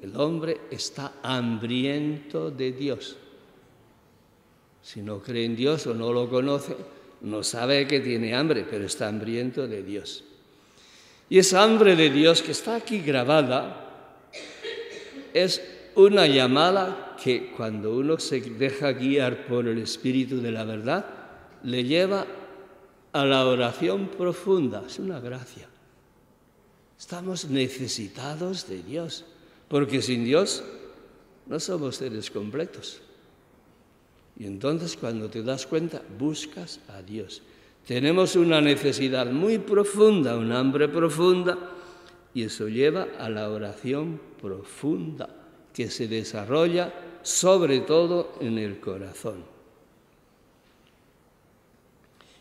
El hombre está hambriento de Dios. Si no cree en Dios o no lo conoce, no sabe que tiene hambre, pero está hambriento de Dios. Y esa hambre de Dios que está aquí grabada es una llamada que cuando uno se deja guiar por el Espíritu de la verdad, le lleva a la oración profunda. Es una gracia. Estamos necesitados de Dios, porque sin Dios no somos seres completos. Y entonces cuando te das cuenta, buscas a Dios. Tenemos una necesidad muy profunda, un hambre profunda, y eso lleva a la oración profunda, que se desarrolla sobre todo en el corazón.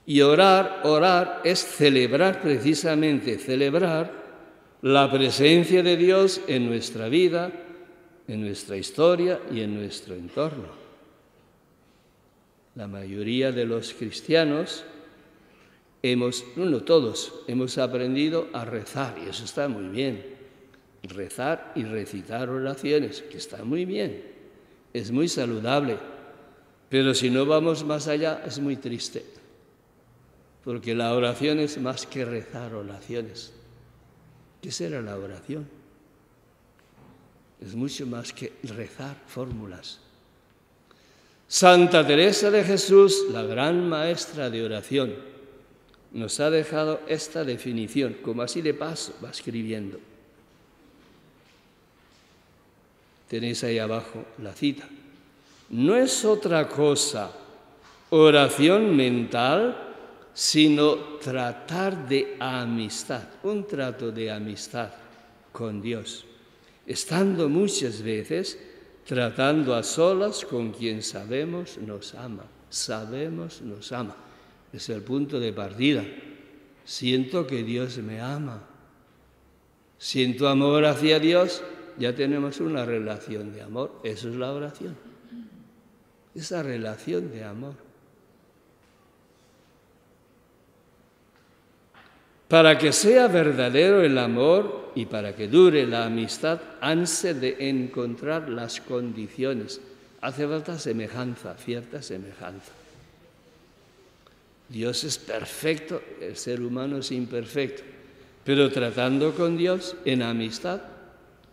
Y orar es celebrar precisamente, celebrar la presencia de Dios en nuestra vida, en nuestra historia y en nuestro entorno. La mayoría de los cristianos todos hemos aprendido a rezar, y eso está muy bien. Rezar y recitar oraciones, que está muy bien, es muy saludable, pero si no vamos más allá es muy triste, porque la oración es más que rezar oraciones. ¿Qué será la oración? Es mucho más que rezar fórmulas. Santa Teresa de Jesús, la gran maestra de oración, nos ha dejado esta definición, como así de paso va escribiendo. Tenéis ahí abajo la cita. No es otra cosa oración mental, sino tratar de amistad, un trato de amistad con Dios, estando muchas veces tratando a solas con quien sabemos nos ama. Es el punto de partida. Siento que Dios me ama. Siento amor hacia Dios, ya tenemos una relación de amor. Eso es la oración. Esa relación de amor. Para que sea verdadero el amor y para que dure la amistad, hanse de encontrar las condiciones. Hace falta semejanza, cierta semejanza. Dios es perfecto, el ser humano es imperfecto, pero tratando con Dios en amistad,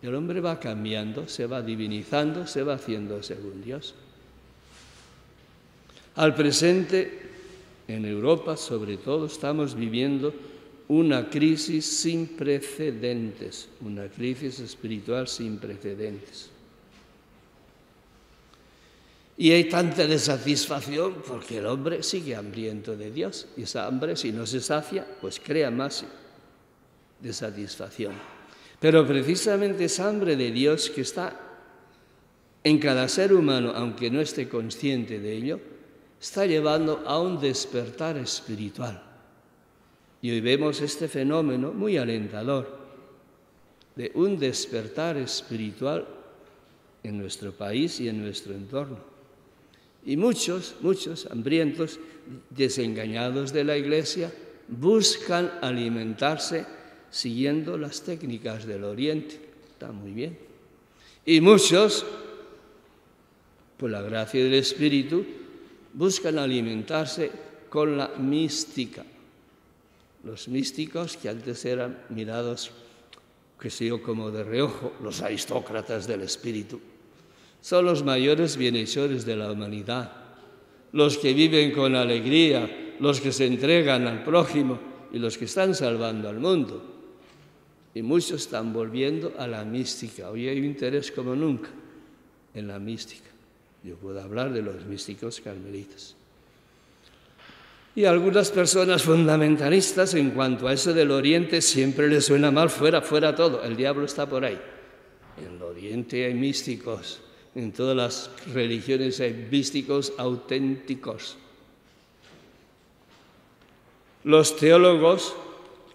el hombre va cambiando, se va divinizando, se va haciendo según Dios. Al presente, en Europa sobre todo, estamos viviendo una crisis sin precedentes, una crisis espiritual sin precedentes. Y hay tanta desatisfacción porque el hombre sigue hambriento de Dios y esa hambre, si no se sacia, pues crea más desatisfacción. Pero precisamente esa hambre de Dios que está en cada ser humano, aunque no esté consciente de ello, está llevando a un despertar espiritual. Y hoy vemos este fenómeno muy alentador de un despertar espiritual en nuestro país y en nuestro entorno. Y muchos hambrientos, desengañados de la Iglesia, buscan alimentarse siguiendo las técnicas del Oriente. Está muy bien. Y muchos, por la gracia del Espíritu, buscan alimentarse con la mística. Los místicos que antes eran mirados, como de reojo, los aristócratas del espíritu, son los mayores bienhechores de la humanidad, los que viven con alegría, los que se entregan al prójimo y los que están salvando al mundo. Y muchos están volviendo a la mística. Hoy hay un interés como nunca en la mística. Yo puedo hablar de los místicos carmelitas. Y a algunas personas fundamentalistas, en cuanto a eso del Oriente, siempre les suena mal, fuera todo, el diablo está por ahí. En el Oriente hay místicos, en todas las religiones hay místicos auténticos. Los teólogos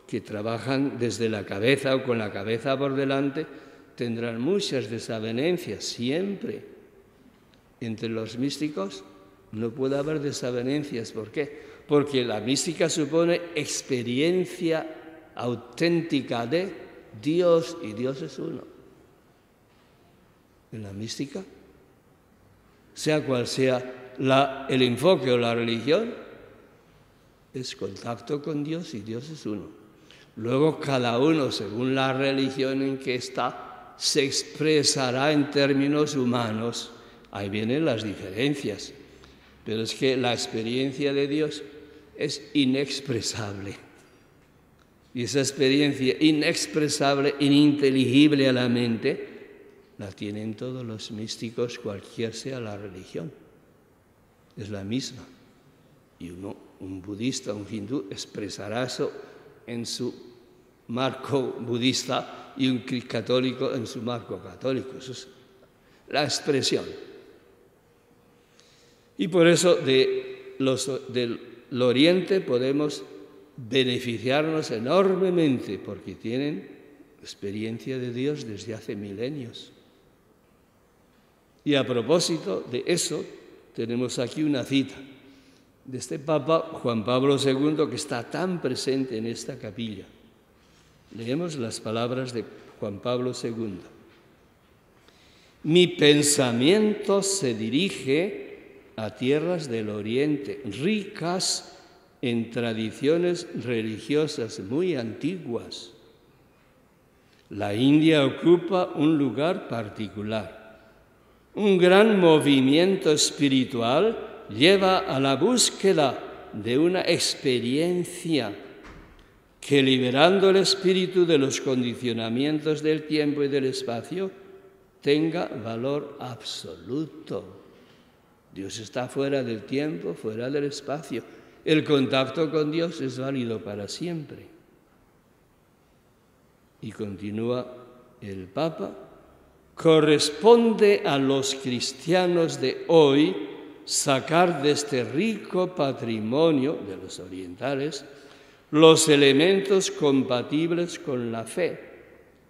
que trabajan desde la cabeza o con la cabeza por delante tendrán muchas desavenencias siempre. Entre los místicos no puede haber desavenencias. ¿Por qué? Porque la mística supone experiencia auténtica de Dios y Dios es uno. en la mística, sea cual sea el enfoque o la religión, es contacto con Dios y Dios es uno. Luego cada uno, según la religión en que está, se expresará en términos humanos. Ahí vienen las diferencias. Pero es que la experiencia de Dios es inexpresable. Y esa experiencia inexpresable, ininteligible a la mente, la tienen todos los místicos, cualquier sea la religión. Es la misma. Y un budista, un hindú, expresará eso en su marco budista y un católico en su marco católico. Eso es la expresión. Y por eso del Oriente podemos beneficiarnos enormemente, porque tienen experiencia de Dios desde hace milenios. Y a propósito de eso, tenemos aquí una cita de este Papa Juan Pablo II, que está tan presente en esta capilla. Leemos las palabras de Juan Pablo II. Mi pensamiento se dirige a tierras del Oriente, ricas en tradiciones religiosas muy antiguas. La India ocupa un lugar particular. Un gran movimiento espiritual lleva a la búsqueda de una experiencia que, liberando el espíritu de los condicionamientos del tiempo y del espacio, tenga valor absoluto. Dios está fuera del tiempo, fuera del espacio. El contacto con Dios es válido para siempre. Y continúa el Papa, corresponde a los cristianos de hoy sacar de este rico patrimonio de los orientales los elementos compatibles con la fe,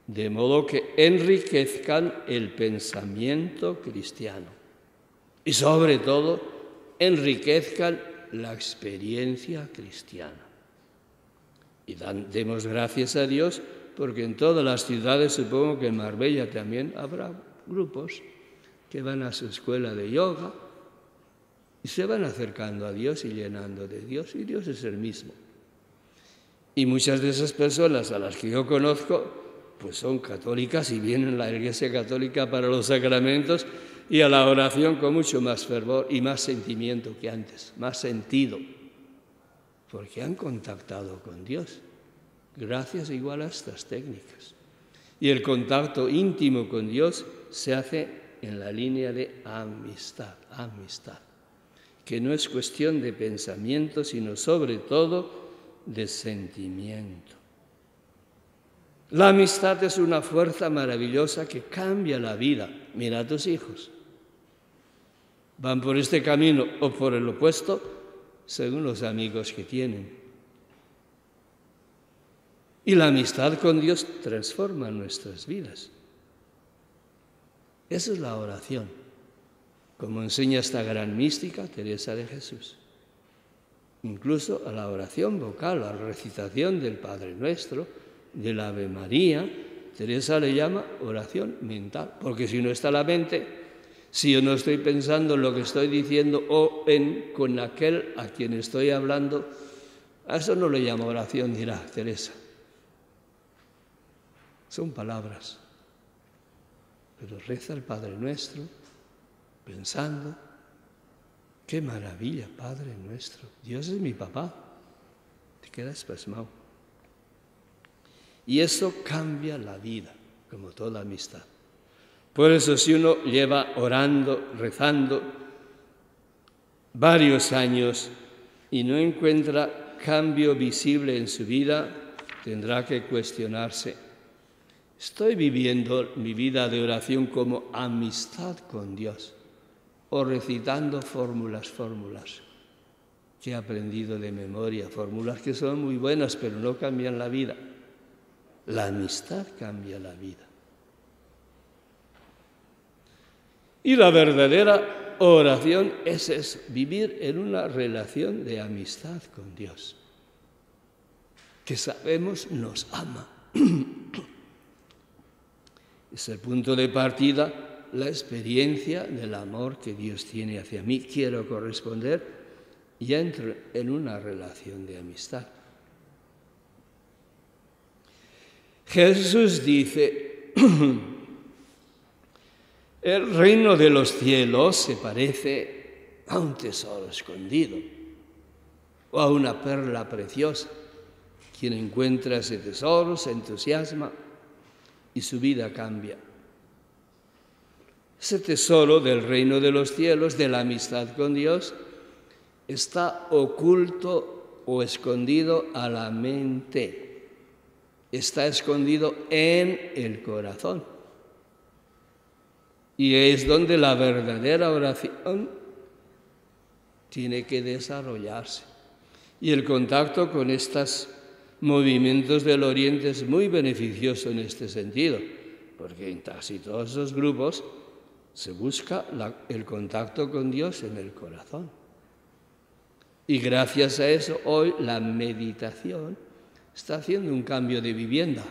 de modo que enriquezcan el pensamiento cristiano y sobre todo enriquezcan la experiencia cristiana. Y demos gracias a Dios porque en todas las ciudades, supongo que en Marbella también habrá grupos que van a su escuela de yoga y se van acercando a Dios y llenando de Dios, y Dios es el mismo. Y muchas de esas personas a las que yo conozco, pues son católicas y vienen a la Iglesia Católica para los sacramentos y a la oración con mucho más fervor y más sentimiento que antes, más sentido, porque han contactado con Dios, gracias igual a estas técnicas. Y el contacto íntimo con Dios se hace en la línea de amistad, que no es cuestión de pensamiento, sino sobre todo de sentimiento. La amistad es una fuerza maravillosa que cambia la vida. Mira a tus hijos. Van por este camino o por el opuesto según los amigos que tienen. Y la amistad con Dios transforma nuestras vidas. Esa es la oración, como enseña esta gran mística Teresa de Jesús. Incluso a la oración vocal, a la recitación del Padre Nuestro, del Ave María, Teresa le llama oración mental, porque si no está la mente, si yo no estoy pensando en lo que estoy diciendo o con aquel a quien estoy hablando, a eso no le llama oración, dirá Teresa. Son palabras, pero reza el Padre Nuestro pensando, qué maravilla, Padre Nuestro, Dios es mi papá, te quedas pasmado. Y eso cambia la vida, como toda amistad. Por eso si uno lleva orando, rezando varios años y no encuentra cambio visible en su vida, tendrá que cuestionarse. ¿Estoy viviendo mi vida de oración como amistad con Dios o recitando fórmulas que he aprendido de memoria, fórmulas que son muy buenas pero no cambian la vida? La amistad cambia la vida. Y la verdadera oración es eso, vivir en una relación de amistad con Dios, que sabemos nos ama. Es el punto de partida, la experiencia del amor que Dios tiene hacia mí. Quiero corresponder y entro en una relación de amistad. Jesús dice, el reino de los cielos se parece a un tesoro escondido o a una perla preciosa. Quien encuentra ese tesoro se entusiasma y su vida cambia. Ese tesoro del reino de los cielos, de la amistad con Dios, está oculto o escondido a la mente. Está escondido en el corazón. Y es donde la verdadera oración tiene que desarrollarse. Y el contacto con estos movimientos del Oriente es muy beneficioso en este sentido, porque en casi todos esos grupos se busca el contacto con Dios en el corazón. Y gracias a eso, hoy la meditación está haciendo un cambio de vivienda,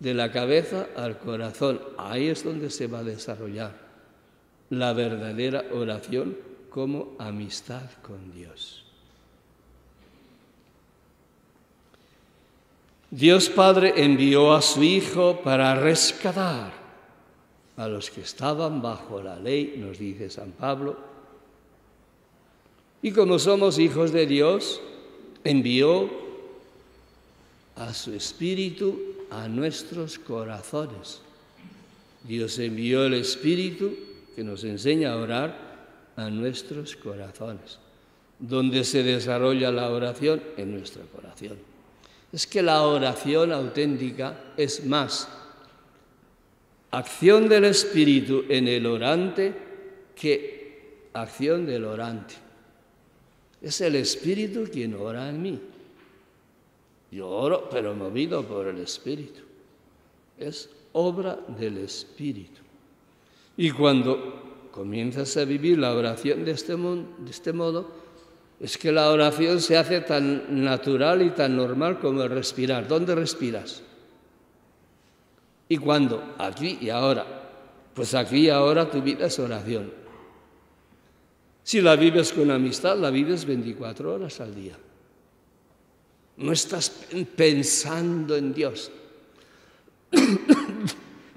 de la cabeza al corazón. Ahí es donde se va a desarrollar la verdadera oración como amistad con Dios. Dios Padre envió a su Hijo para rescatar a los que estaban bajo la ley, nos dice San Pablo. Y como somos hijos de Dios, envió a su Espíritu a nuestros corazones. Dios envió el Espíritu que nos enseña a orar a nuestros corazones. ¿Dónde se desarrolla la oración? En nuestro corazón. Es que la oración auténtica es más acción del Espíritu en el orante que acción del orante. Es el Espíritu quien ora en mí. Yo oro, pero movido por el Espíritu. Es obra del Espíritu. Y cuando comienzas a vivir la oración de este modo, es que la oración se hace tan natural y tan normal como el respirar. ¿Dónde respiras? ¿Y cuándo? Aquí y ahora. Pues aquí y ahora tu vida es oración. Si la vives con amistad, la vives 24 horas al día. No estás pensando en Dios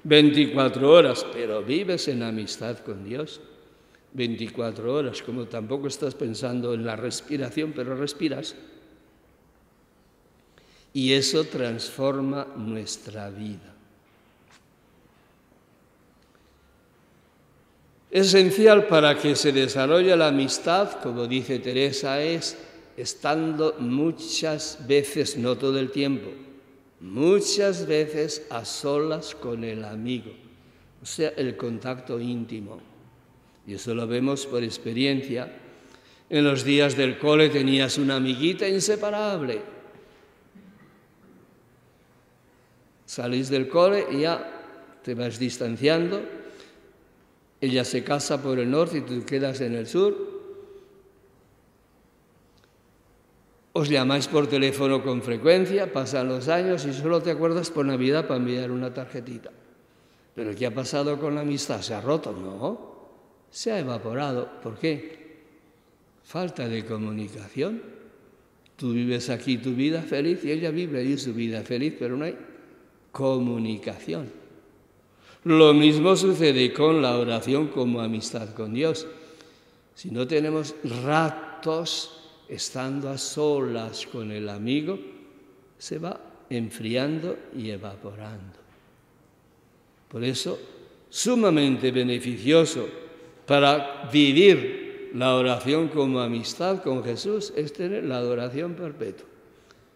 24 horas, pero vives en amistad con Dios 24 horas, como tampoco estás pensando en la respiración, pero respiras. Y eso transforma nuestra vida. Esencial para que se desarrolle la amistad, como dice Teresa, es estando muchas veces, no todo el tiempo, muchas veces a solas con el amigo, o sea, el contacto íntimo. Y eso lo vemos por experiencia. En los días del cole tenías una amiguita inseparable. Salís del cole y ya te vas distanciando. Ella se casa por el norte y tú quedas en el sur. Os llamáis por teléfono con frecuencia, pasan los años y solo te acuerdas por Navidad para enviar una tarjetita. ¿Pero qué ha pasado con la amistad? ¿Se ha roto? No. Se ha evaporado. ¿Por qué? Falta de comunicación. Tú vives aquí tu vida feliz y ella vive allí su vida feliz, pero no hay comunicación. Lo mismo sucede con la oración como amistad con Dios. Si no tenemos ratos estando a solas con el amigo, se va enfriando y evaporando. Por eso, sumamente beneficioso para vivir la oración como amistad con Jesús es tener la adoración perpetua.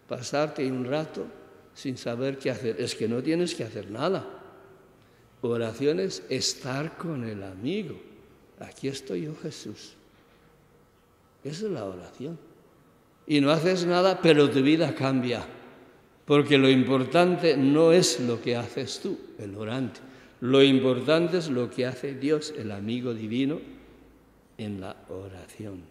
Pasarte un rato sin saber qué hacer. Es que no tienes que hacer nada. Oración es estar con el amigo. Aquí estoy yo, Jesús. Esa es la oración. Y no haces nada, pero tu vida cambia. Porque lo importante no es lo que haces tú, el orante. Lo importante es lo que hace Dios, el amigo divino, en la oración.